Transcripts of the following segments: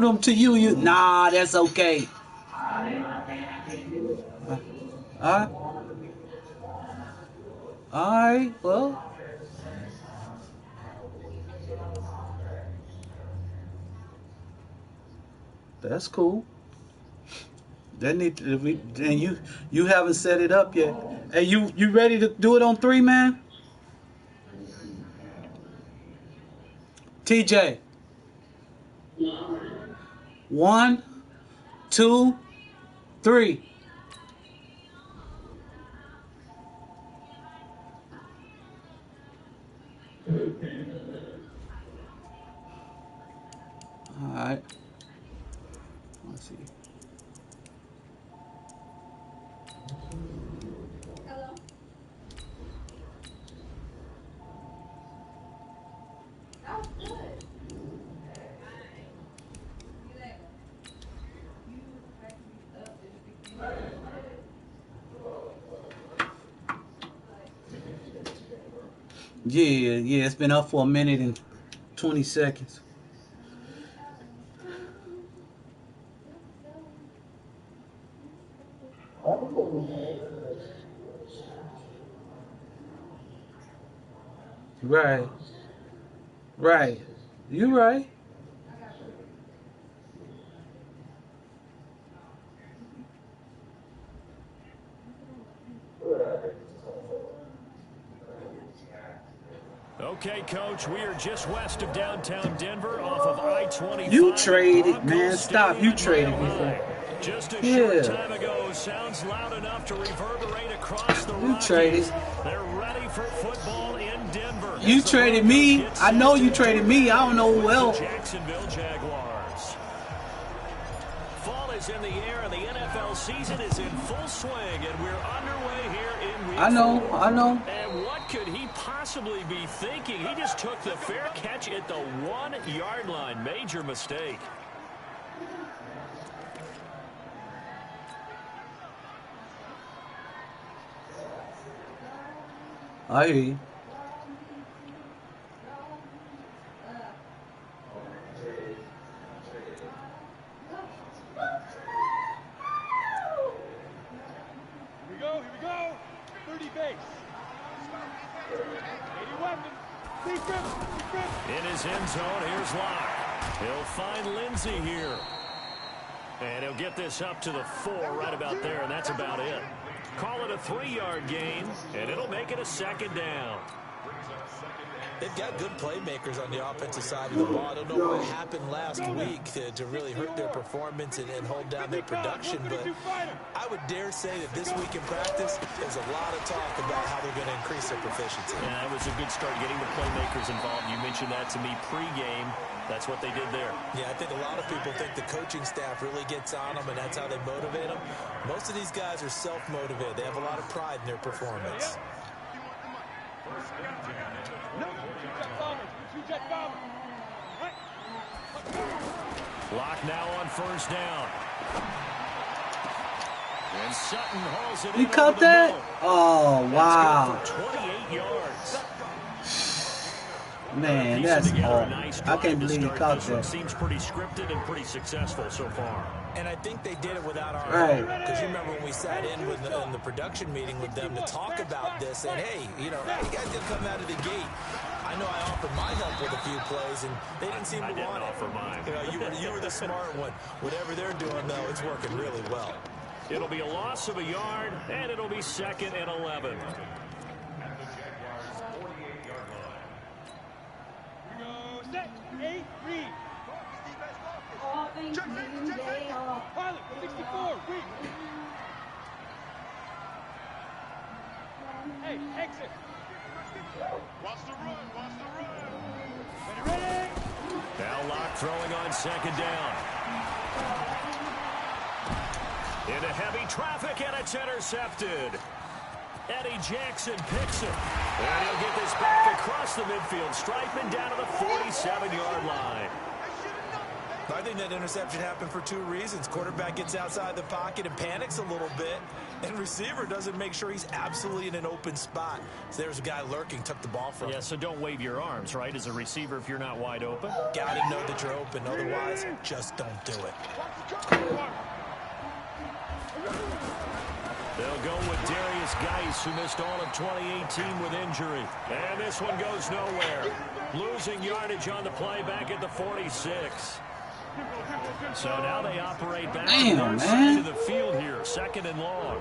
them to you. Nah, that's okay. Alright. Alright, well. That's cool. That need to be, and you haven't set it up yet. Hey, you ready to do it on 3, man? TJ. 1, 2, 3. Alright. Let's see. Hello. That was good. Yeah, it's been up for a minute and 20 seconds. Right. Right. You right. Okay, Coach, we are just west of downtown Denver off of I-25. You traded, man. Stop. You traded before. Just a short time ago, sounds loud enough to reverberate across the Rockies. Traded. They're ready for football in Denver. You traded me. I know you traded me. I don't know who else. Jacksonville Jaguars. Fall is in the air, and the NFL season is in full swing, and we're underway here in week 4. I know. And what could he possibly be thinking? He just took the fair catch at the 1-yard line. Major mistake. I hear you. Here we go. 30 base. 81. In his end zone, here's Locke. He'll find Lindsey here. And he'll get this up to the 4 right about there, and that's about it. Call it a 3-yard gain, and it'll make it a 2nd down. They've got good playmakers on the offensive side of the ball. I don't know what happened last week to really hurt their performance and hold down their production, but I would dare say that this week in practice, there's a lot of talk about how they're going to increase their proficiency. Yeah, that was a good start getting the playmakers involved. You mentioned that to me pregame. That's what they did there. Yeah, I think a lot of people think the coaching staff really gets on them, and that's how they motivate them. Most of these guys are self-motivated. They have a lot of pride in their performance. Locke now on 1st down. And Sutton hauls it in. You caught that? Oh, wow. That's good for 28 yards. Man, that's hard. I can't believe you caught that. Seems pretty scripted and pretty successful so far. And I think they did it without our help. Because you remember when we sat in the production meeting with them to talk about this, and hey, you guys didn't come out of the gate. I know I offered my help with a few plays, and they didn't seem to want it. Offer mine. You were the smart one. Whatever they're doing, though, it's working really well. It'll be a loss of a yard, and it'll be 2nd and 11. Set, 8, read. All things new, they are. Pilot, 64, read. Hey, exit. Watch the run. Ready? Now Locke throwing on 2nd down. Into heavy traffic, and it's intercepted. Eddie Jackson picks it. And he'll get this back across the midfield stripe and down to the 47-yard line. I think that interception happened for two reasons. Quarterback gets outside the pocket and panics a little bit, and receiver doesn't make sure he's absolutely in an open spot. So there's a guy lurking, took the ball from him. Yeah, so don't wave your arms, right, as a receiver if you're not wide open. Gotta know that you're open. Otherwise, just don't do it. They'll go with Darius Geis, who missed all of 2018 with injury. And this one goes nowhere. Losing yardage on the play back at the 46. So now they operate back to their side of the field here, 2nd and long.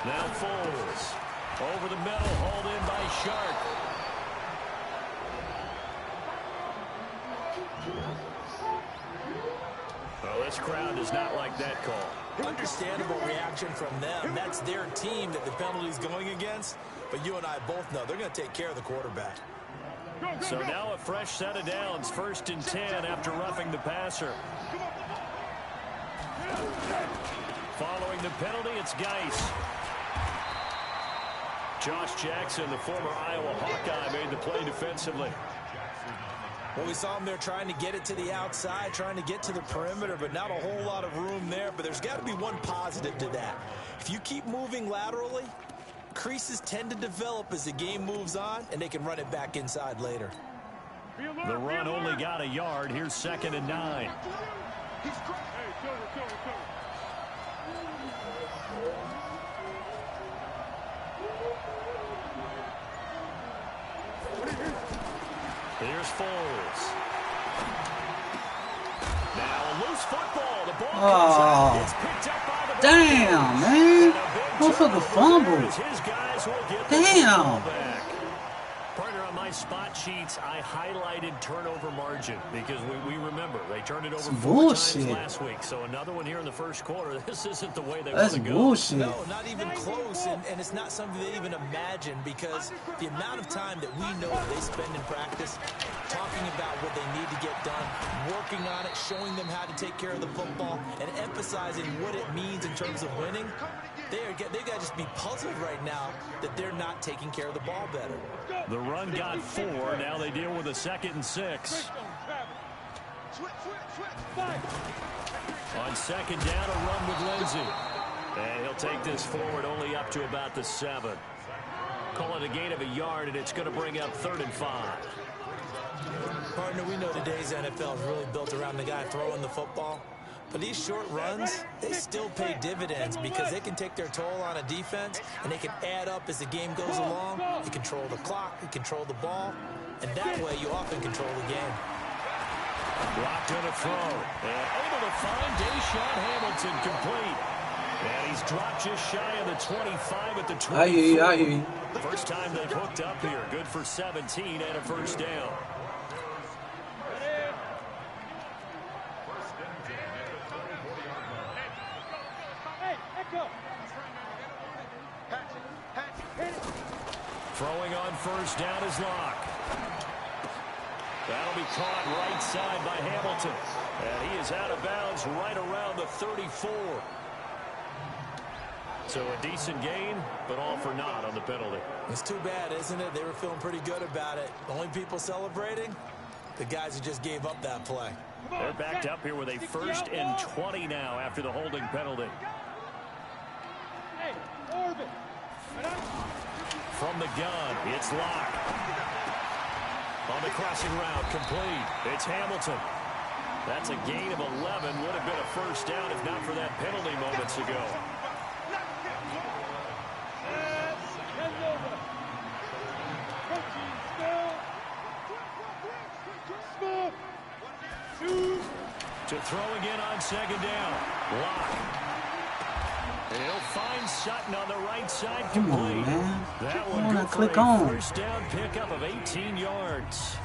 Now Foles. Over the middle, hauled in by Sharp. Well, this crowd does not like that call. Understandable reaction from them. That's their team that the penalty's going against. But you and I both know they're going to take care of the quarterback. So now a fresh set of downs, 1st and 10 after roughing the passer. Following the penalty, it's Geis. Josh Jackson, the former Iowa Hawkeye, made the play defensively. Well, we saw him there trying to get it to the outside, trying to get to the perimeter, but not a whole lot of room there. But there's got to be one positive to that. If you keep moving laterally, creases tend to develop as the game moves on, and they can run it back inside later. The run only got a yard. Here's 2nd and 9. Here's Foles. Now a loose football. The ball comes out. It's picked up by the damn, man. Motherfucker fumbled. Damn. Partner, on my spot sheets, I highlighted turnover margin because we remember they turned it over 4 times last week. So another one here in the first quarter. This isn't the way they want to go. Bullshit. No, not even close. And it's not something they even imagine, because the amount of time that we know that they spend in practice talking about what they need to get done, working on it, showing them how to take care of the football, and emphasizing what it means in terms of winning. They've got to just be puzzled right now that they're not taking care of the ball better. The run got 4. Now they deal with a 2nd and 6. On 2nd down, a run with Lindsey. And he'll take this forward only up to about the 7. Call it a gain of a yard, and it's going to bring up 3rd and 5. Partner, we know today's NFL is really built around the guy throwing the football. But these short runs, they still pay dividends because they can take their toll on a defense, and they can add up as the game goes along. You control the clock, you control the ball, and that way you often control the game. Blocked on a throw. And able to find Deshaun Hamilton complete. And he's dropped just shy of the 25 at the 24. I hear you. First time they've hooked up here. Good for 17 and a 1st down. Throwing on 1st down is Locke. That'll be caught right side by Hamilton. And he is out of bounds right around the 34. So a decent gain, but all for naught on the penalty. It's too bad, isn't it? They were feeling pretty good about it. The only people celebrating, the guys who just gave up that play. They're backed up here with a 1st and 20 now after the holding penalty. From the gun, it's Locke. On the crossing route, complete. It's Hamilton. That's a gain of 11. Would have been a 1st down if not for that penalty moments ago. To throw again on 2nd down. Locke. He'll find Sutton on the right side, complete. Come on, man. That one good for a 1st down pickup of 18 yards.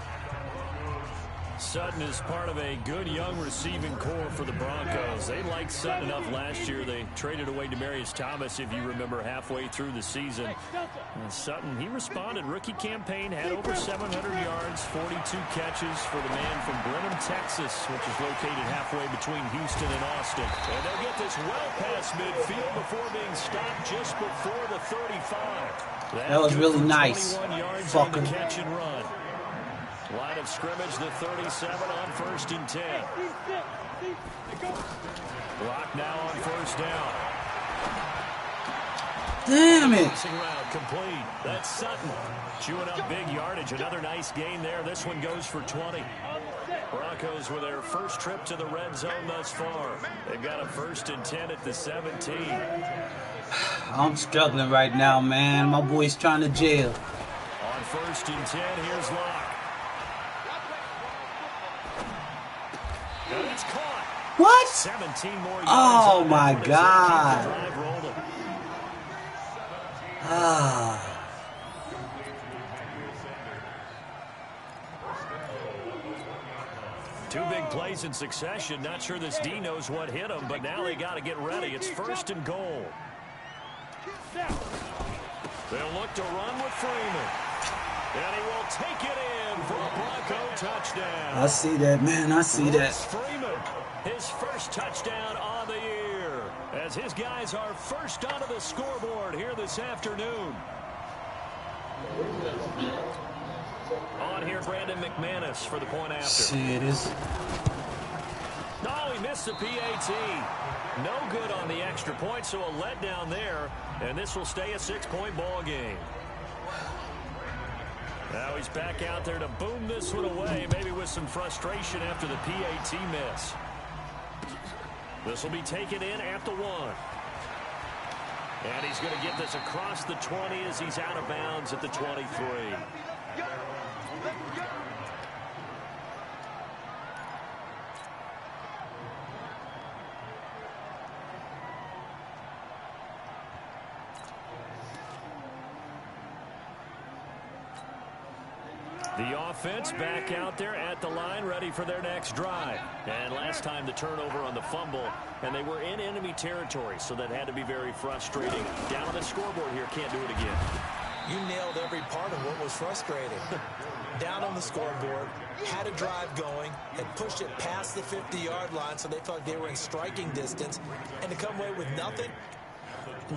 Sutton is part of a good young receiving core for the Broncos. They liked Sutton enough last year. They traded away Demaryius Thomas, if you remember, halfway through the season. And Sutton, he responded. Rookie campaign, had over 700 yards, 42 catches for the man from Brenham, Texas, which is located halfway between Houston and Austin. And they'll get this well past midfield before being stopped just before the 35. That was really nice. Yards fucker. on the catch and run. Line of scrimmage, the 37 on 1st and 10. Block now on 1st down. Damn it. Passing route complete. That's Sutton. Chewing up big yardage. Another nice gain there. This one goes for 20. Broncos with their first trip to the red zone thus far. They've got a 1st and 10 at the 17. I'm struggling right now, man. My boy's trying to jail. On 1st and 10, here's Locke. And it's caught. What? 17 more yards. Oh, my God. Ah. Two big plays in succession. Not sure this D knows what hit him, but now they got to get ready. It's 1st and goal. They'll look to run with Freeman. And he will take it in for a Bronco touchdown. I see that, man. I see that. Freeman, his first touchdown on the year, as his guys are first onto the scoreboard here this afternoon. On here, Brandon McManus for the point after. See, it is. No, he missed the PAT. No good on the extra point, so a letdown there, and this will stay a 6-point ball game. Now he's back out there to boom this one away, maybe with some frustration after the PAT miss. This will be taken in at the 1. And he's going to get this across the 20 as he's out of bounds at the 23. The offense back out there at the line, ready for their next drive. And last time the turnover on the fumble, and they were in enemy territory, so that had to be very frustrating. Down on the scoreboard here, can't do it again. You nailed every part of what was frustrating. Down on the scoreboard, had a drive going, had pushed it past the 50-yard line, so they felt they were in striking distance, and to come away with nothing,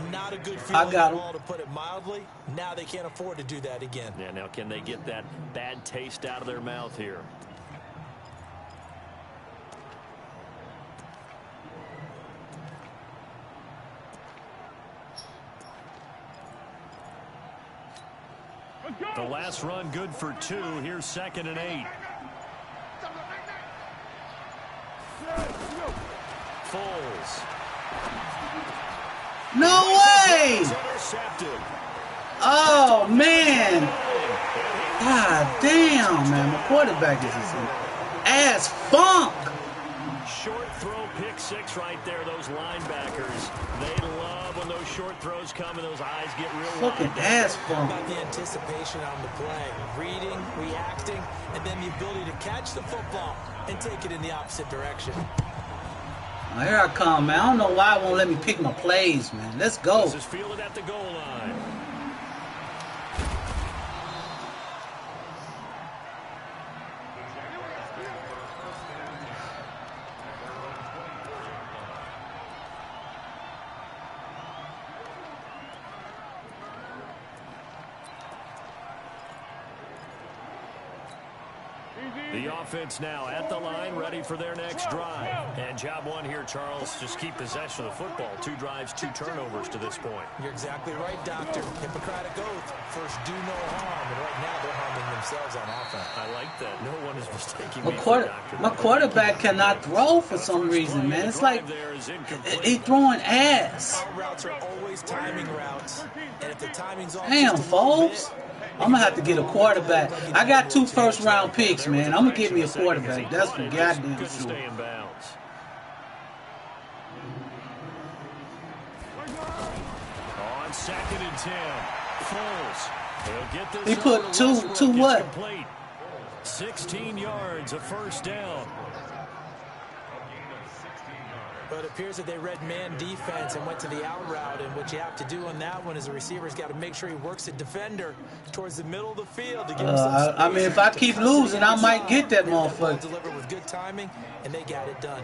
not a good feeling at all, to put it mildly. Now they can't afford to do that again. Yeah, now can they get that bad taste out of their mouth here? The last run good for 2. Here's 2nd and 8. Foles. No way! Oh, man. God damn, man. My quarterback is ass funk. Short throw, pick 6 right there. Those linebackers, they love when those short throws come and those eyes get real fucking ass funk. About the anticipation on the play, reading, reacting, and then the ability to catch the football and take it in the opposite direction. Well, here I come, man. I don't know why it won't let me pick my plays, man. Let's go. This is fielded at the goal line. The offense now at the line, ready for their next drive. And job one here, Charles, just keep possession of the football. 2 drives, 2 turnovers to this point. You're exactly right, Doctor. Hippocratic oath. First, do no harm. And right now, they're harming themselves on offense. I like that. No one is mistaking me for Doctor. My quarterback cannot throw for some reason, man. It's like he's throwing ass. Our routes are always timing routes. And if the timing's off, damn, Foles. I'm going to have to get a quarterback. I got 2 first-round picks, man. I'm going to get me a quarterback. That's for goddamn sure. Stay in bounds. On 2nd and 10, Foles. He'll get this. He put two what? Complete. 16 yards, a first down. But it appears that they read man defense and went to the out route. And what you have to do on that one is the receiver's got to make sure he works the defender towards the middle of the field to give him some space. I mean, if I keep losing, I might get that motherfucker. Deliver with good timing, and they got it done.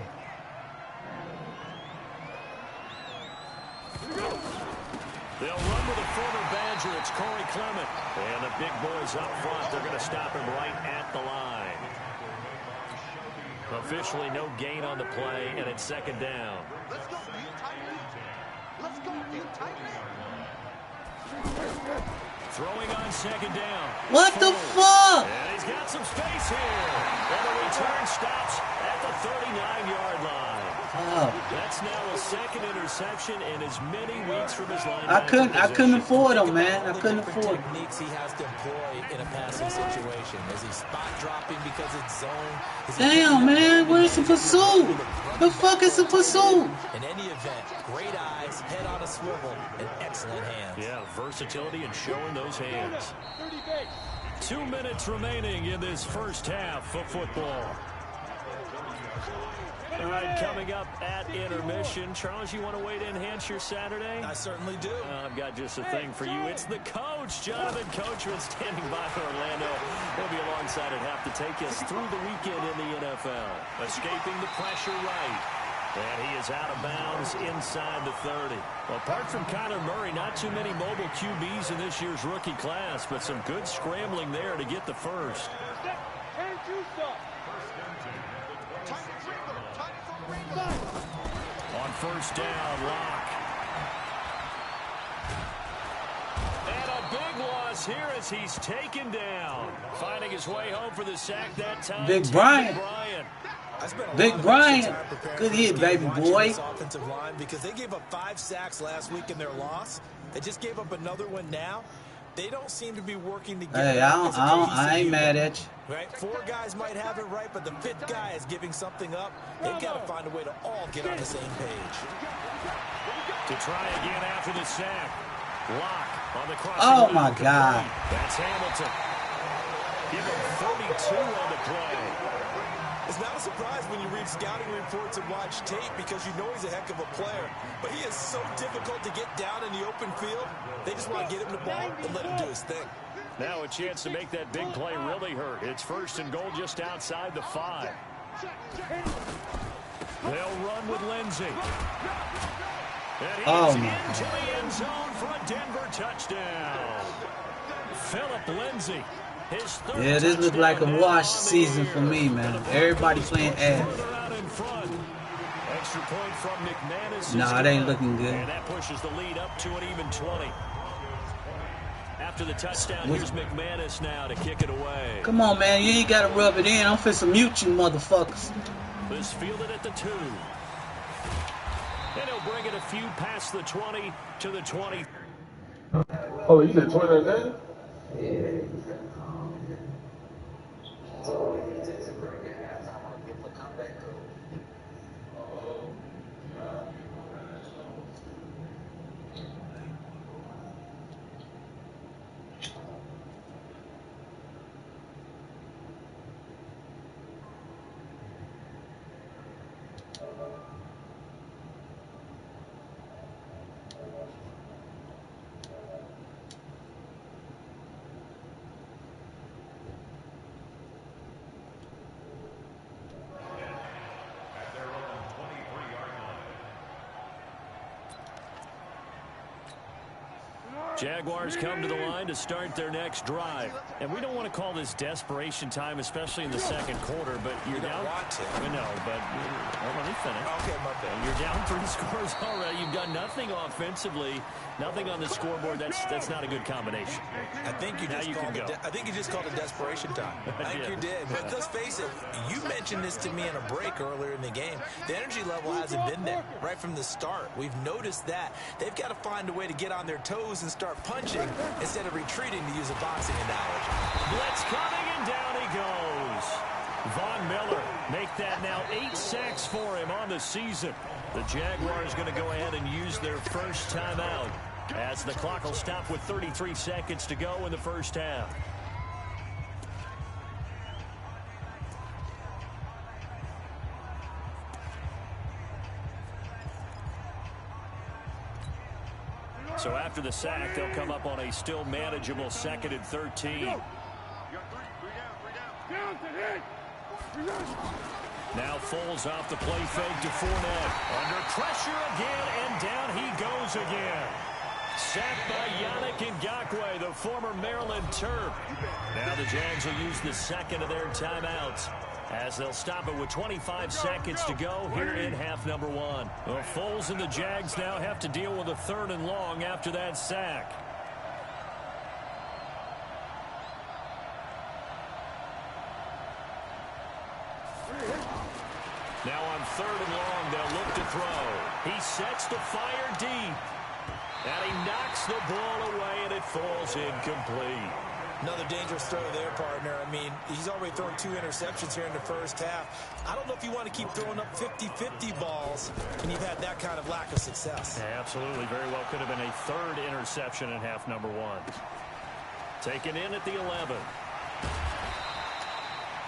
They'll run with a former Badger. It's Corey Clement. And the big boys up front, they're going to stop him right at the line. Officially no gain on the play, and it's second down. Let's go, let's go, Throwing on second down. What the fuck? And he's got some space here. And the return stops at the 39-yard line. Oh. That's now a second interception in as many weeks from his line. I couldn't afford him, man. I couldn't afford him. Techniques he has to employ in a passing situation. Is he spot dropping because it's zone? Damn, man, where's the pursuit? The fuck is the pursuit? In any event, great eyes, head on a swivel, and excellent hands. Yeah, versatility and showing those hands. 2 minutes remaining in this first half of football. All right, coming up at intermission. Charles, you want to wait to enhance your Saturday? I certainly do. I've got just a thing for you. It's the coach, Jonathan Coachman, standing by for Orlando. He'll be alongside at half to take us through the weekend in the NFL. Escaping the pressure right. And he is out of bounds inside the 30. Well, apart from Kyler Murray, not too many mobile QBs in this year's rookie class, but some good scrambling there to get the first. On first down, Locke. And a big loss here as he's taken down. Finding his way home for the sack that time. Big Brian. Big Brian. Good hit, baby boy. Offensive line because they gave up 5 sacks last week in their loss. They just gave up another one now. They don't seem to be working together. Hey, I ain't mad at you. Right? 4 guys might have it right, but the 5th guy is giving something up. They've got to find a way to all get on the same page. To try again after the sack. Locke on the crossing. Oh, my God. That's Hamilton. Give him 32 on the play. It's not a surprise when you read scouting reports and watch tape because you know he's a heck of a player. But he is so difficult to get down in the open field. They just want to get him the ball and let him do his thing. Now a chance to make that big play really hurt. It's first and goal just outside the 5. They'll run with Lindsey. And he's into the end zone for a Denver touchdown. Philip Lindsey. Yeah, this looks like a wash season for me, man. Everybody playing ass. Extra point from McManus. Nah, it ain't looking good. And that pushes the lead up to an even 20. After the touchdown, here's McManus now to kick it away. Come on, man. You ain't got to rub it in. I'm finna mute you motherfuckers. This fielded at the 2. And he'll bring it a few past the 20 to the 20. Oh, you said 29? Yeah. Jaguars come to the line to start their next drive. And we don't want to call this desperation time, especially in the second quarter, but you're down. I know, but let me finish. Okay, my bad. You're down 3 scores already. You've done nothing offensively, nothing on the scoreboard. That's not a good combination. I think you just called it desperation time. I think you did. But let's face it, you mentioned this to me in a break earlier in the game. The energy level hasn't been there right from the start. We've noticed that. They've got to find a way to get on their toes and start punching instead of retreating, to use a boxing analogy. Blitz coming, and down he goes. Von Miller make that now 8 sacks for him on the season. The Jaguars going to go ahead and use their first timeout as the clock will stop with 33 seconds to go in the first half. So after the sack, they'll come up on a still manageable 2nd and 13. Now Foles off the play fake to Fournette. Under pressure again, and down he goes again. Sacked by Yannick Ngakoue, the former Maryland Terp. Now the Jags will use the second of their timeouts as they'll stop it with 25 seconds to go here in half number one. The Foles and the Jags now have to deal with a 3rd and long after that sack. Now on 3rd and long, they'll look to throw. He sets to fire deep. And he knocks the ball away, and it falls incomplete. Another dangerous throw there, partner. I mean, he's already thrown 2 interceptions here in the first half. I don't know if you want to keep throwing up 50-50 balls, and you've had that kind of lack of success. Yeah, absolutely. Very well could have been a 3rd interception in half number one. Taken in at the 11.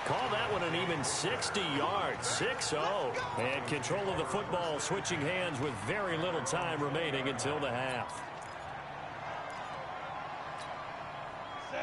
Call that one an even 60 yards, 6-0. And control of the football switching hands with very little time remaining until the half.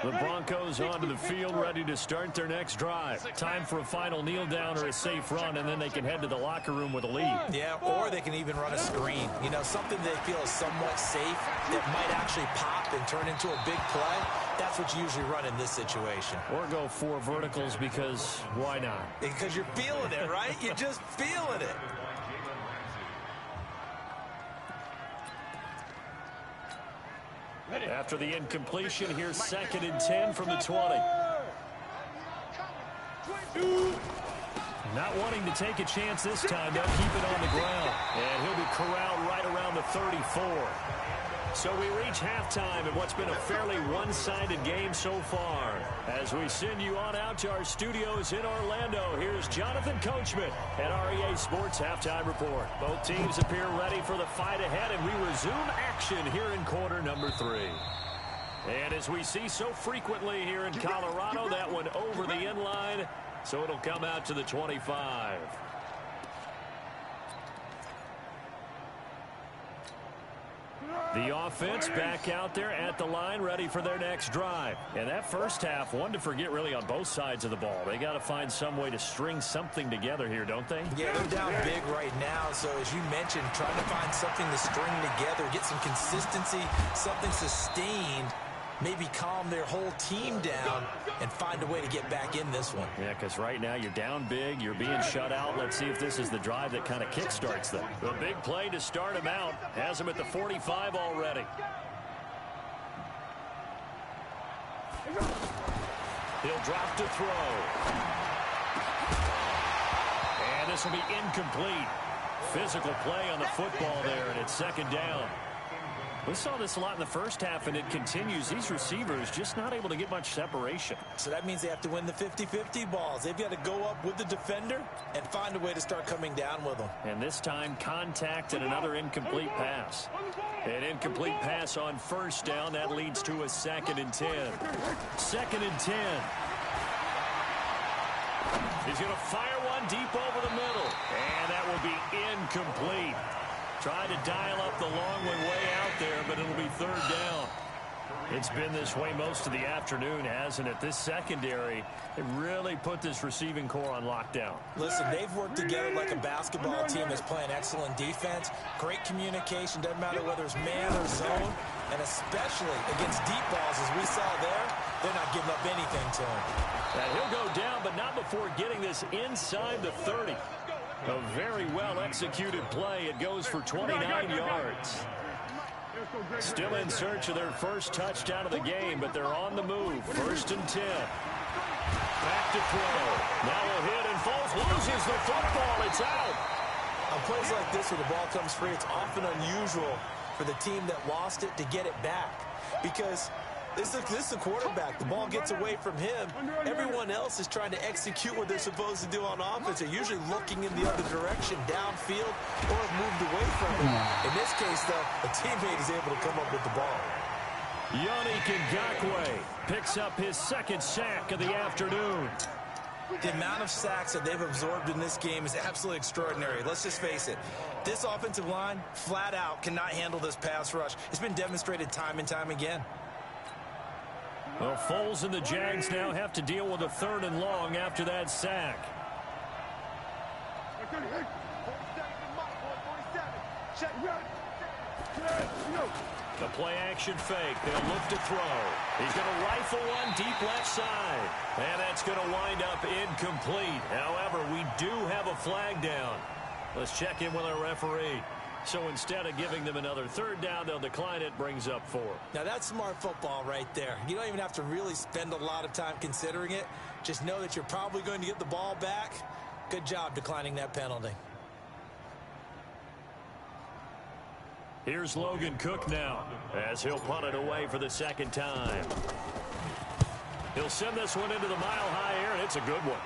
The Broncos onto the field, ready to start their next drive. Time for a final kneel down or a safe run, and then they can head to the locker room with a lead. Yeah, or they can even run a screen. You know, something they feel is somewhat safe that might actually pop and turn into a big play. That's what you usually run in this situation. Or go 4 verticals because why not? Because you're feeling it, right? You're just feeling it. After the incompletion, here's 2nd and 10 from the 20. Not wanting to take a chance this time, they'll keep it on the ground. And he'll be corralled right around the 34. So we reach halftime in what's been a fairly one-sided game so far. As we send you on out to our studios in Orlando, here's Jonathan Coachman at REA Sports Halftime Report. Both teams appear ready for the fight ahead, and we resume action here in quarter number 3. And as we see so frequently here in Colorado, that one over the end line, so it'll come out to the 25. The offense back out there at the line, ready for their next drive. And that first half, one to forget really on both sides of the ball. They got to find some way to string something together here, don't they? Yeah, they're down big right now. So as you mentioned, trying to find something to string together, get some consistency, something sustained, maybe calm their whole team down and find a way to get back in this one. Yeah, because right now you're down big, you're being shut out. Let's see if this is the drive that kind of kickstarts them. The big play to start him out has him at the 45 already. He'll drop to throw. And this will be incomplete. Physical play on the football there, and it's 2nd down. We saw this a lot in the first half, and it continues. These receivers just not able to get much separation. So that means they have to win the 50-50 balls. They've got to go up with the defender and find a way to start coming down with them. And this time, contact and another incomplete pass. An incomplete pass on 1st down. That leads to a 2nd and 10. 2nd and 10. He's going to fire one deep over the middle. And that will be incomplete. Trying to dial up the long one way out there, but it'll be 3rd down. It's been this way most of the afternoon, hasn't it? This secondary, it really put this receiving core on lockdown. Listen, they've worked together like a basketball team that's playing excellent defense. Great communication, doesn't matter whether it's man or zone, and especially against deep balls, as we saw there, they're not giving up anything to him. And he'll go down, but not before getting this inside the 30. A very well-executed play. It goes for 29 yards. Still in search of their first touchdown of the game, but they're on the move. 1st and 10. Back to throw. Now he'll hit, and Foles loses the football. It's out. On plays like this where the ball comes free, it's often unusual for the team that lost it to get it back. Because this is the quarterback. The ball gets away from him. Everyone else is trying to execute what they're supposed to do on offense. They're usually looking in the other direction, downfield, or have moved away from him. In this case, though, a teammate is able to come up with the ball. Yannick Ngakoue picks up his 2nd sack of the afternoon. The amount of sacks that they've absorbed in this game is absolutely extraordinary. Let's just face it. This offensive line, flat out, cannot handle this pass rush. It's been demonstrated time and time again. Well, Foles and the Jags now have to deal with a 3rd and long after that sack. The play-action fake. They'll look to throw. He's going to rifle one deep left side. And that's going to wind up incomplete. However, we do have a flag down. Let's check in with our referee. So instead of giving them another third down, they'll decline it, brings up 4. Now, that's smart football right there. You don't even have to really spend a lot of time considering it. Just know that you're probably going to get the ball back. Good job declining that penalty. Here's Logan Cook now as he'll punt it away for the second time. He'll send this one into the mile-high air, and it's a good one.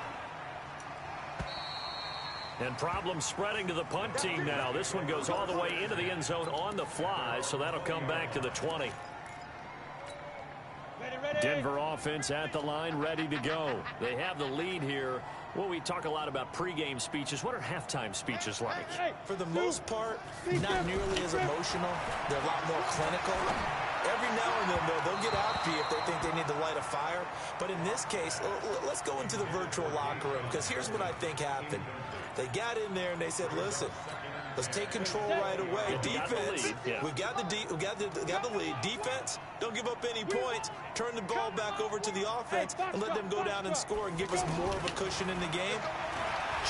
And problems spreading to the punt team now. This one goes all the way into the end zone on the fly, so that'll come back to the 20. Denver offense at the line, ready to go. They have the lead here. Well, we talk a lot about pregame speeches. What are halftime speeches like? For the most part, not nearly as emotional. They're a lot more clinical. Every now and then, though, they'll get after you if they think they need to light a fire. But in this case, let's go into the virtual locker room, because here's what I think happened. They got in there and they said, listen, let's take control right away. Defense, we've got the lead. Defense, don't give up any points. Turn the ball back over to the offense and let them go down and score and give us more of a cushion in the game.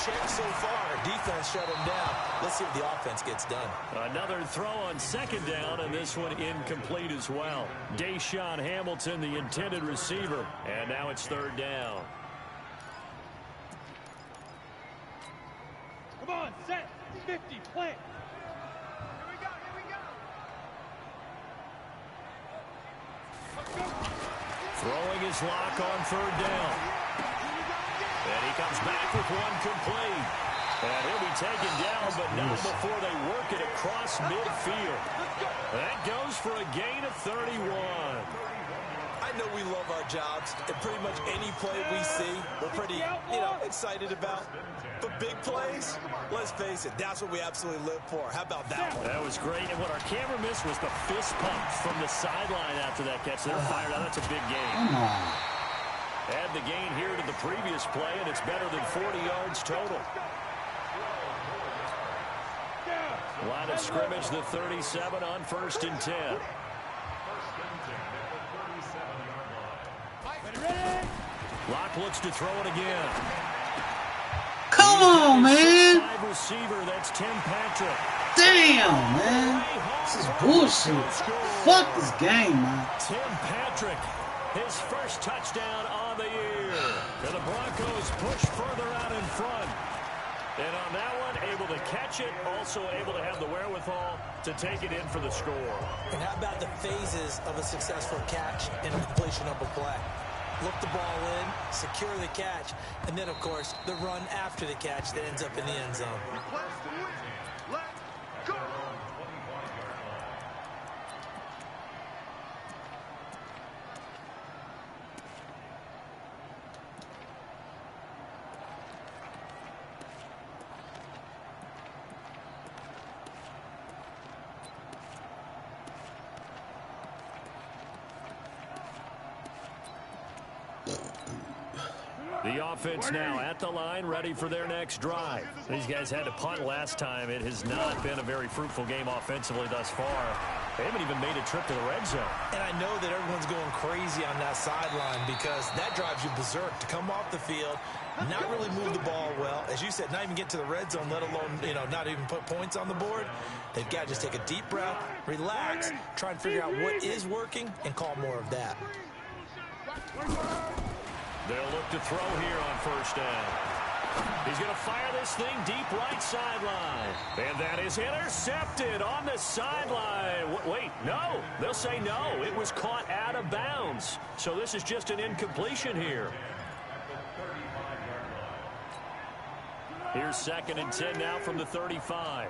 Check so far. Defense shut them down. Let's see if the offense gets done. Another throw on second down, and this one incomplete as well. Deshaun Hamilton, the intended receiver. And now it's third down. Come on, set, 50, plant. Throwing his lock on third down. And he comes back with one complete. And he'll be taken down, but not before they work it across midfield. That goes for a gain of 31. I know we love our jobs, and pretty much any play we see, we're pretty, excited about. But big plays, let's face it, that's what we absolutely live for. How about that one? That was great, and what our camera missed was the fist pump from the sideline after that catch. They're fired out. That's a big gain. Come on. Add the gain here to the previous play, and it's better than 40 yards total. Line of scrimmage, the 37 on 1st and 10. Locke looks to throw it again. Come on, man. Receiver, that's Tim Patrick. Damn, man. This is bullshit. Fuck this game, man. Tim Patrick, his first touchdown on the year. And the Broncos push further out in front. And on that one, able to catch it, also able to have the wherewithal to take it in for the score. And how about the phases of a successful catch and a completion of a play? Look the ball in, secure the catch, and then, of course, the run after the catch that ends up in the end zone. Let's go! The offense now at the line, ready for their next drive. These guys had to punt last time. It has not been a very fruitful game offensively thus far. They haven't even made a trip to the red zone. And I know that everyone's going crazy on that sideline because that drives you berserk to come off the field, not really move the ball well. As you said, not even get to the red zone, let alone, not even put points on the board. They've got to just take a deep breath, relax, try and figure out what is working, and call more of that. They'll look to throw here on first down. He's going to fire this thing deep right sideline. And that is intercepted on the sideline. Wait, no. They'll say no. It was caught out of bounds. So this is just an incompletion here. Here's 2nd and 10 now from the 35.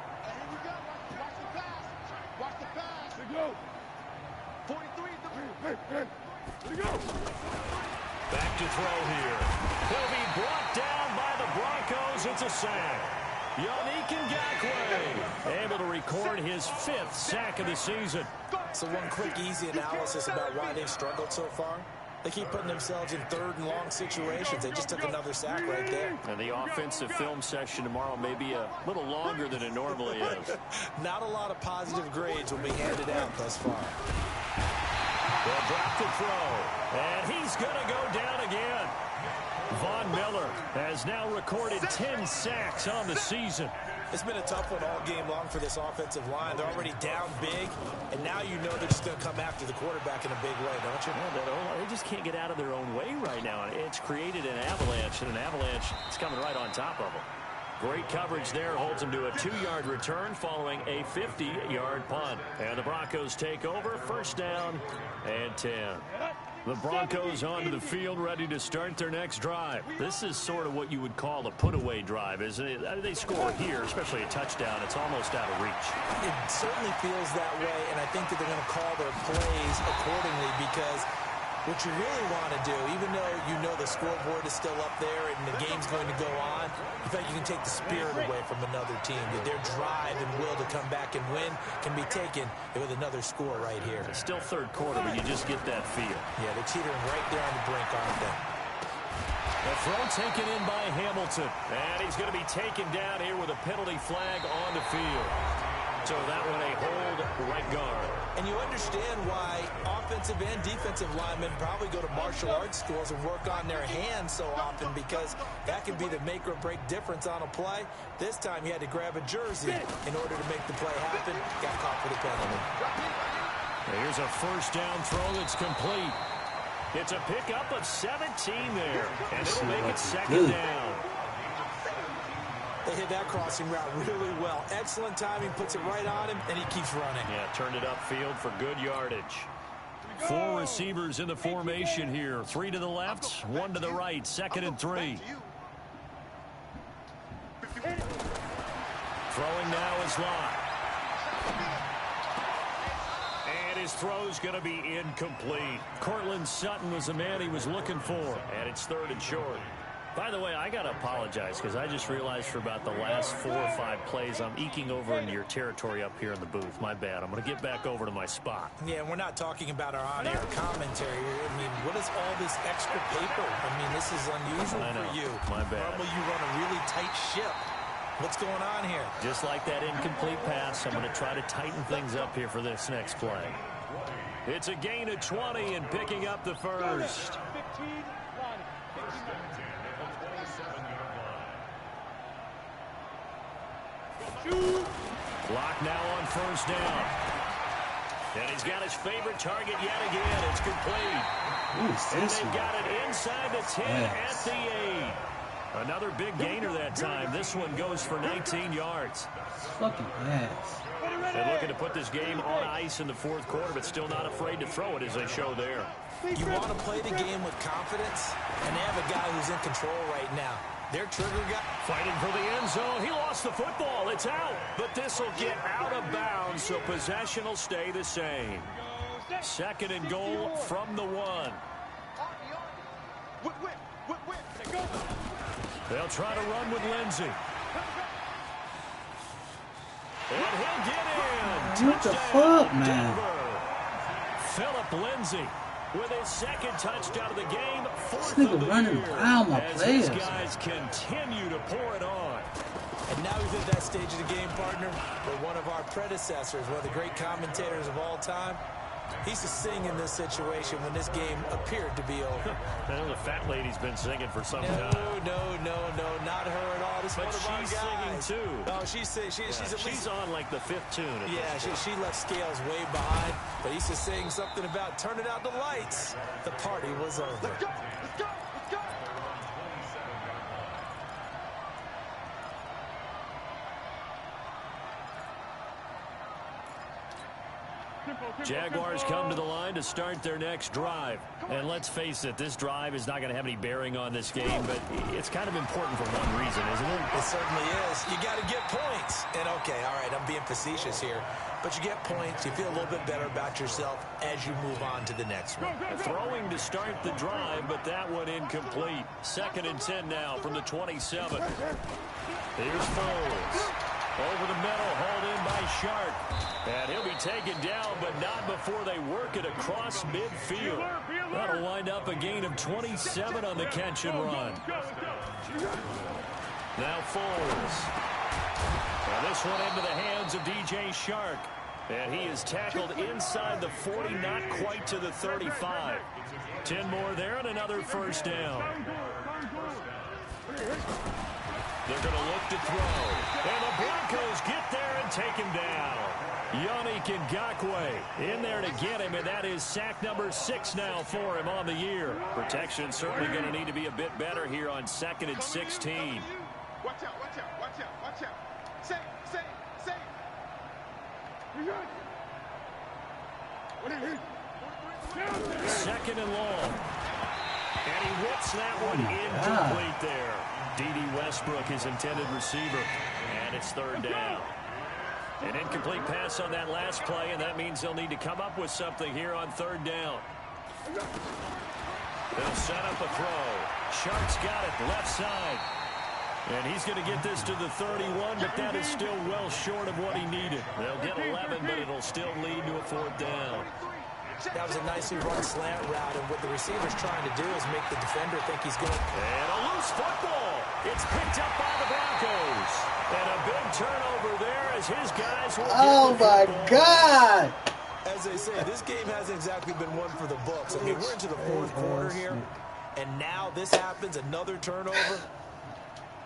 Watch the pass. Here we go. 43. Here we go. Back to throw here. He'll be brought down by the Broncos. It's a sack. Yannick Ngakoue able to record his 5th sack of the season. So one quick, easy analysis about why they've struggled so far. They keep putting themselves in third and long situations. They just took another sack right there. And the offensive film session tomorrow may be a little longer than it normally is. Not a lot of positive grades will be handed out thus far. They'll drop the throw. And he's going to go down again. Von Miller has now recorded 10 sacks on the season. It's been a tough one all game long for this offensive line. They're already down big, and now you know they're just going to come after the quarterback in a big way, don't you? Yeah, they just can't get out of their own way right now. It's created an avalanche, and an avalanche is coming right on top of them. Great coverage there, holds them to a 2-yard return following a 50-yard punt. And the Broncos take over, first down and 10. The Broncos onto the field, ready to start their next drive. This is sort of what you would call a put-away drive, isn't it? They score here, especially a touchdown. It's almost out of reach. It certainly feels that way, and I think that they're going to call their plays accordingly because what you really want to do, even though you know the scoreboard is still up there and the game's going to go on, you feel like you can take the spirit away from another team. That their drive and will to come back and win can be taken with another score right here. It's still third quarter, but you just get that feel. Yeah, they're teetering right there on the brink, aren't they? The throw taken in by Hamilton. And he's going to be taken down here with a penalty flag on the field. So that one a hold right guard. And you understand why offensive and defensive linemen probably go to martial arts schools and work on their hands so often, because that can be the make or break difference on a play. This time he had to grab a jersey in order to make the play happen. Got caught for the penalty. Here's a first down throw that's complete. It's a pickup of 17 there, and it'll make it second down. They hit that crossing route really well. Excellent timing, puts it right on him, and he keeps running. Yeah, turned it upfield for good yardage. 4 receivers in the formation here. 3 to the left, 1 to the right. 2nd and 3. Throwing now is Locke. And his throw's going to be incomplete. Cortland Sutton was the man he was looking for. And it's 3rd and short. By the way, I got to apologize because I just realized for about the last 4 or 5 plays I'm eking over into your territory up here in the booth. My bad. I'm going to get back over to my spot. Yeah, and we're not talking about our on-air commentary. I mean, what is all this extra paper? I mean, this is unusual for you. My bad. Normally you run a really tight ship. What's going on here? Just like that incomplete pass, I'm going to try to tighten things up here for this next play. It's a gain of 20 and picking up the first. Clock now on first down. And he's got his favorite target yet again. It's complete. And they've got it inside the 10 at the 8. Another big gainer that time. This one goes for 19 yards. Fucking ass. They're looking to put this game on ice in the 4th quarter, but still not afraid to throw it as they show there. You want to play the game with confidence, and they have a guy who's in control right now. Their trigger guy fighting for the end zone. He lost the football. It's out. But this will get out of bounds, so possession will stay the same. 2nd and goal from the 1. They'll try to run with Lindsey. And he'll get in. What the fuck, man? Philip Lindsey with his 2nd touchdown of the game. 4th This of nigga the running year, around my as players. these guys continue to pour it on. And now he's at that stage of the game, partner, where one of our predecessors, one of the great commentators of all time, he used to sing in this situation when this game appeared to be over. I know the fat lady's been singing for some time. No, not her at all. This But one of our she's guys. singing too. Oh, she's at least She's on like the 5th tune. Yeah, she left Scales way behind, but he used to sing something about turning out the lights. The party was over. Let's go! Let's go! Let's go! Jaguars come to the line to start their next drive. And let's face it, this drive is not going to have any bearing on this game, but it's kind of important for one reason, isn't it? It certainly is. You got to get points. And okay, all right, I'm being facetious here, but you get points, you feel a little bit better about yourself as you move on to the next one. Throwing to start the drive, but that one incomplete. 2nd and 10 now from the 27. Here's Foles. Over the middle, hauled in by Sharp. And he'll be taken down, but not before they work it across midfield. That'll wind up a gain of 27 on the catch and run. Now Foles. Now this one into the hands of DJ Shark. And he is tackled inside the 40, not quite to the 35. 10 more there and another first down. They're going to look to throw. And the Broncos get there and take him down. Yannick Ngakoue in there to get him, and that is sack number 6 now for him on the year. Protection certainly going to need to be a bit better here on 2nd and 16. Watch out, watch out, watch out, watch out. Say. Second and long. And he whips that one incomplete there. D.D. Westbrook, his intended receiver. And it's 3rd down. An incomplete pass on that last play, and that means they'll need to come up with something here on 3rd down. They'll set up a throw. Shark's got it left side. And he's going to get this to the 31, but that is still well short of what he needed. They'll get 11, but it'll still lead to a 4th down. That was a nicely run slant route, and what the receiver's trying to do is make the defender think he's going to... And a loose football. It's picked up by the Broncos. And a big turnover there as his guys will Oh, my God. As they say, this game hasn't exactly been one for the books. I mean, we're into the 4th quarter here, and now this happens, another turnover.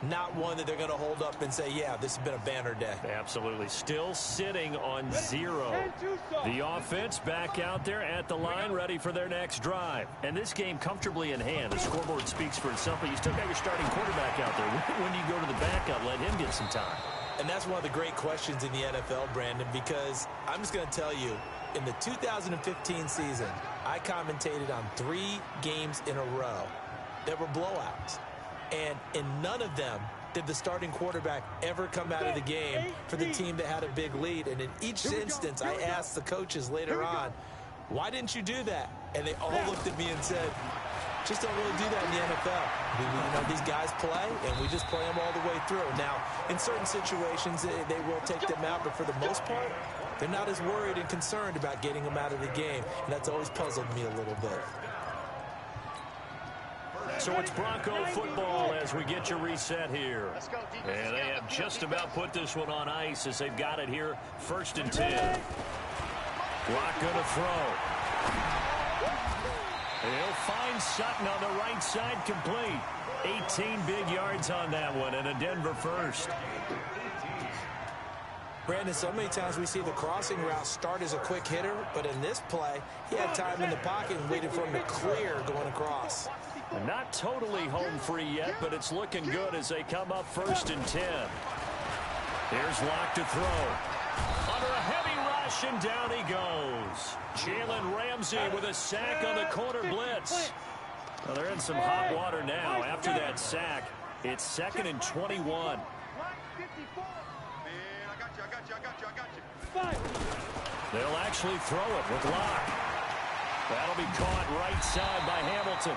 Not one that they're going to hold up and say, yeah, this has been a banner day. Absolutely. Still sitting on 0. The offense back out there at the line, ready for their next drive. And this game comfortably in hand. The scoreboard speaks for itself, but you still got your starting quarterback out there. When do you go to the backup? Let him get some time. And that's one of the great questions in the NFL, Brandon, because I'm just going to tell you, in the 2015 season, I commentated on 3 games in a row. There were blowouts. And in none of them did the starting quarterback ever come out of the game for the team that had a big lead. And in each instance, I asked the coaches later on, why didn't you do that? And they all looked at me and said, just don't really do that in the NFL. You know, these guys play, and we just play them all the way through. Now, in certain situations, they will take them out, but for the most part, they're not as worried and concerned about getting them out of the game. And that's always puzzled me a little bit. So it's Bronco football as we get you reset here. And they have just about put this one on ice as they've got it here. 1st and 10. Block going to throw. He'll find Sutton on the right side, complete. 18 big yards on that one, and a Denver first. Brandon, so many times we see the crossing route start as a quick hitter, but in this play, he had time in the pocket and waited for him to clear going across. Not totally home free yet, but it's looking good as they come up 1st and 10. Here's Locke to throw. Under a heavy rush, and down he goes. Jalen Ramsey with a sack on the corner blitz. Well, they're in some hot water now. After that sack, it's 2nd and 21. They'll actually throw it with Locke. That'll be caught right side by Hamilton.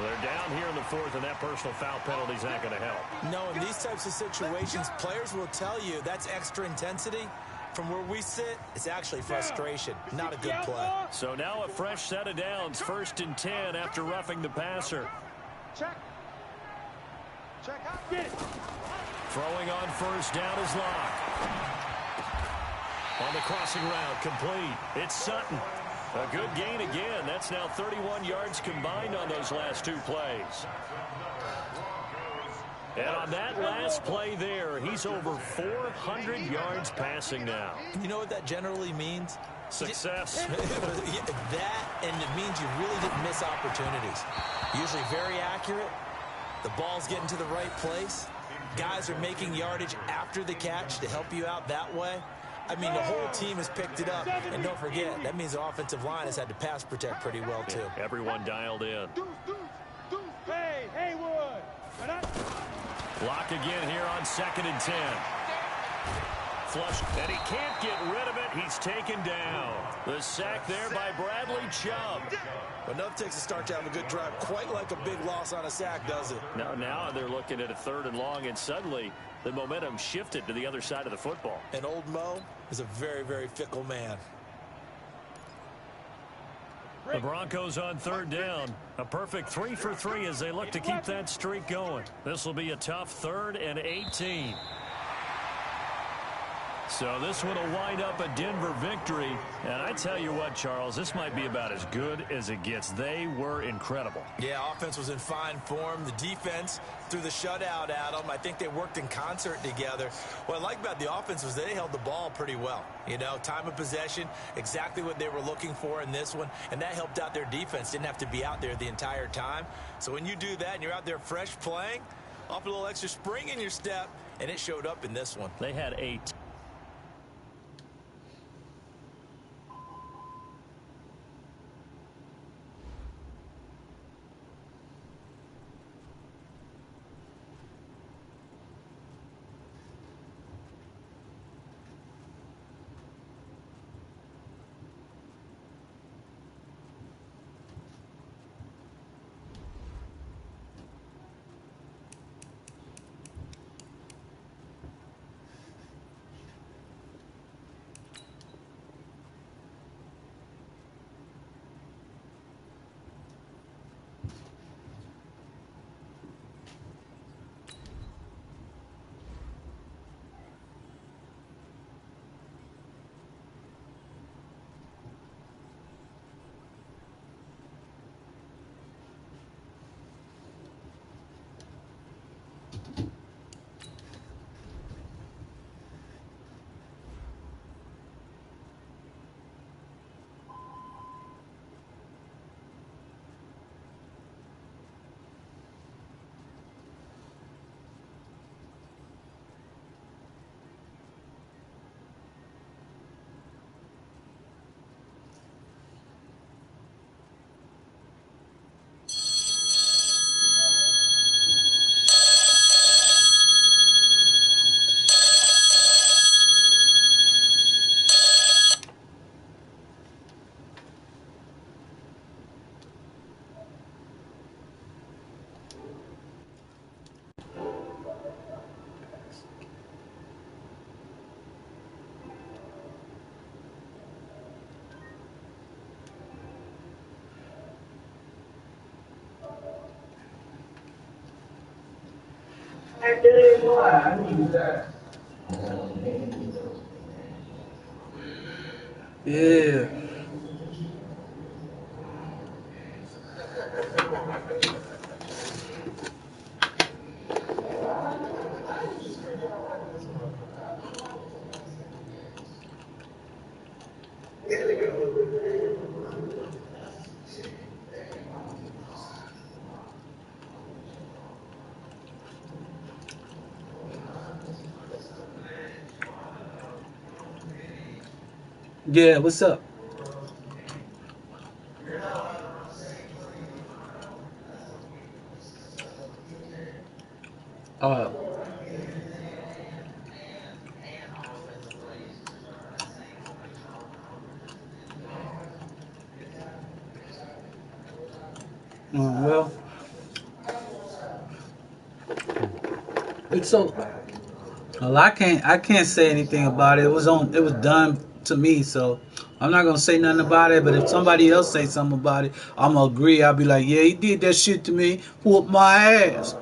They're down here in the 4th, and that personal foul penalty is not going to help. No, in these types of situations, players will tell you that's extra intensity. From where we sit, it's actually frustration, not a good play. So now a fresh set of downs, 1st and 10 after roughing the passer. Check out. Get it. Throwing on 1st down is Locke. On the crossing route, complete. It's Sutton. A good gain again. That's now 31 yards combined on those last 2 plays. And on that last play there, he's over 400 yards passing now. You know what that generally means? Success. That, and it means you really didn't miss opportunities. Usually very accurate. The ball's getting to the right place. Guys are making yardage after the catch to help you out that way. I mean, the whole team has picked it up. And don't forget, that means the offensive line has had to pass protect pretty well, too. Yeah, everyone dialed in. Hey, Haywood. Block again here on 2nd and 10. Flush, and he can't get rid of it. He's taken down. The sack there by Bradley Chubb. But enough takes a start to have a good drive. Quite like a big loss on a sack, does it? Now they're looking at a 3rd and long, and suddenly the momentum shifted to the other side of the football. And old Mo is a very, very fickle man. The Broncos on third down. A perfect 3 for 3 as they look to keep that streak going. This will be a tough 3rd and 18. So this one will wind up a Denver victory. And I tell you what, Charles, this might be about as good as it gets. They were incredible. Yeah, offense was in fine form. The defense threw the shutout at them. I think they worked in concert together. What I like about the offense was they held the ball pretty well. You know, time of possession, exactly what they were looking for in this one. And that helped out their defense. Didn't have to be out there the entire time. So when you do that and you're out there fresh playing, off a little extra spring in your step, and it showed up in this one. They had 8. I need that. Yeah. Yeah, what's up? Uh, well, it's so. Well, I can't say anything about it. It was done to me, so I'm not gonna say nothing about it. But if somebody else say something about it, I'm gonna agree. I'll be like, yeah, he did that shit to me. Whoop my ass.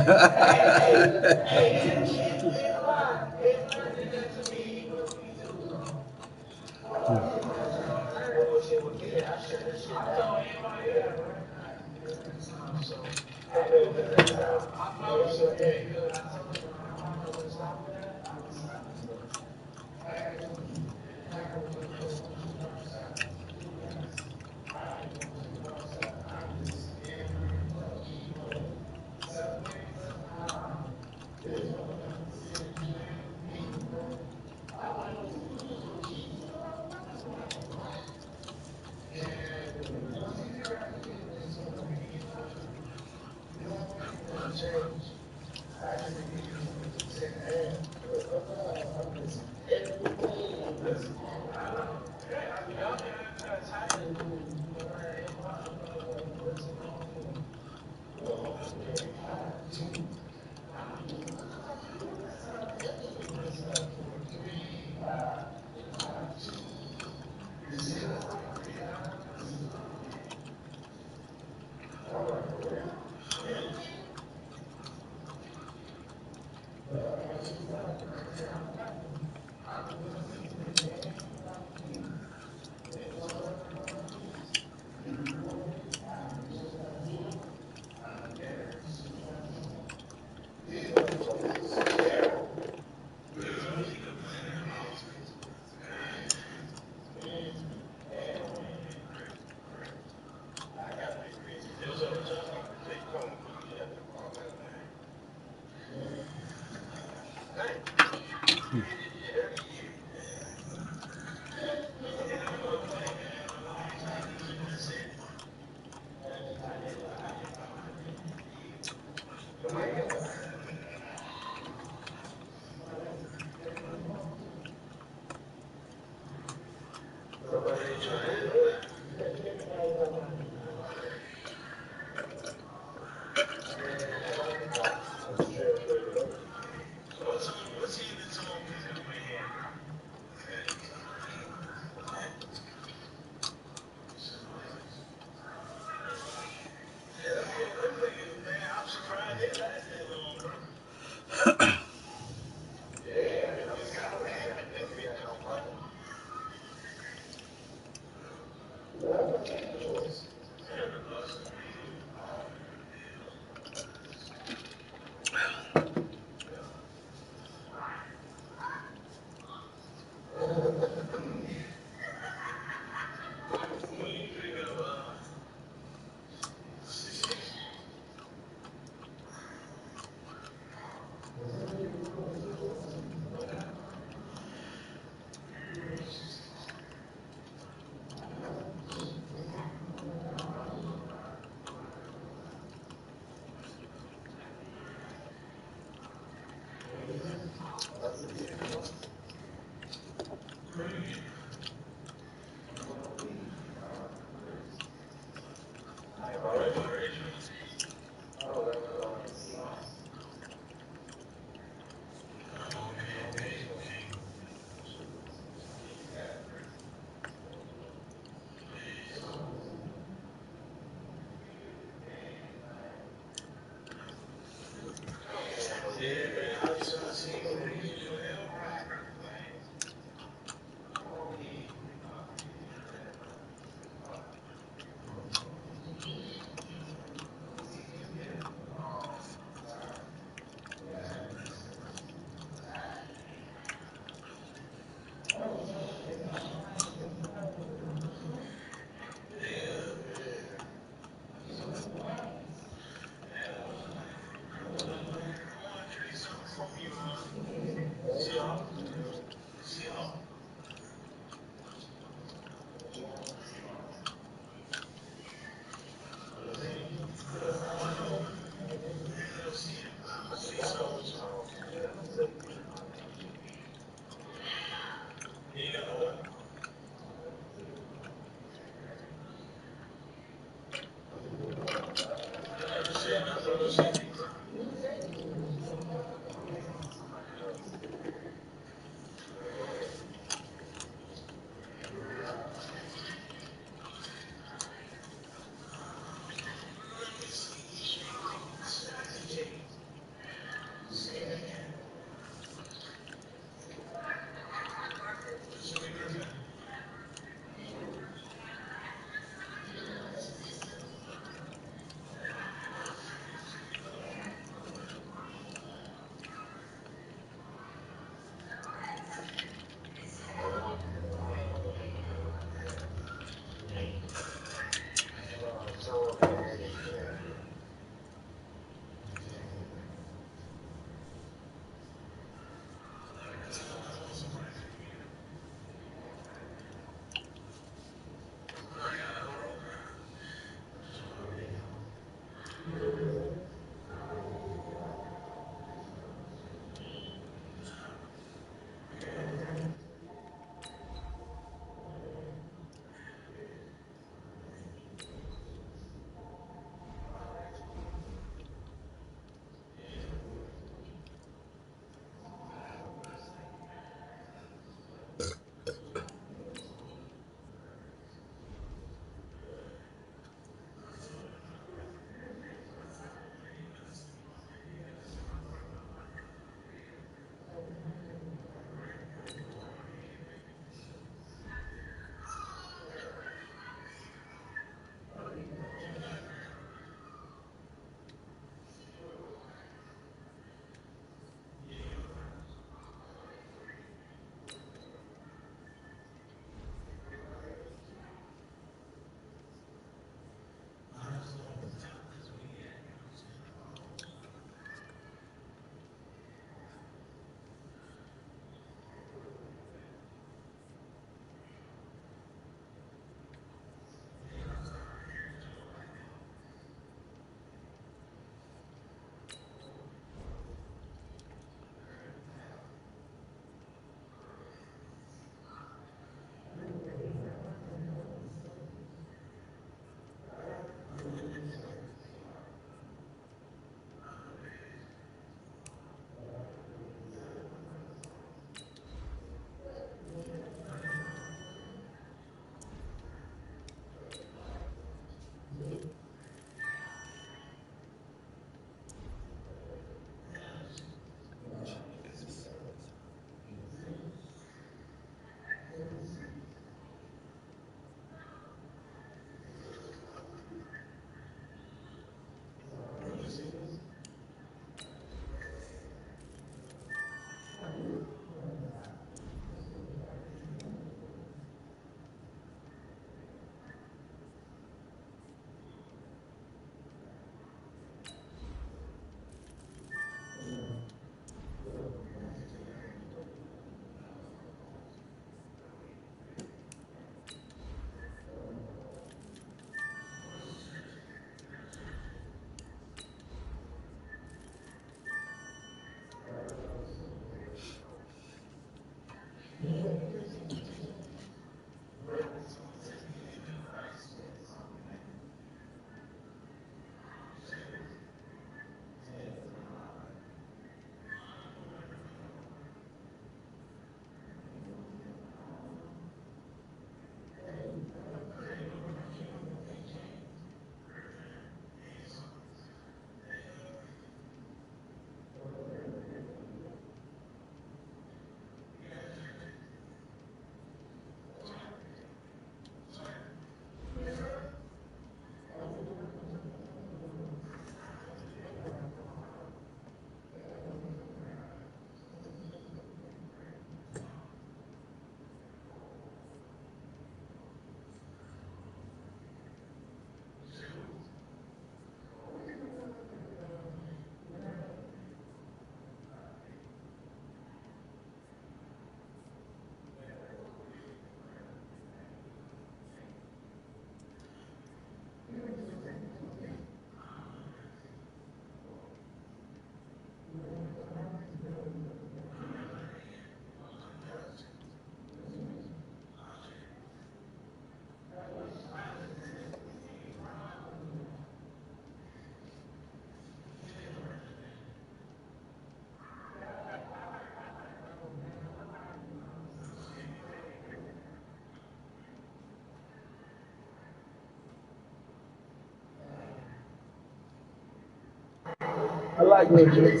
I like legit.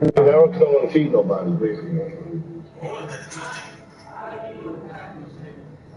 Eric don't want to feed nobody, basically.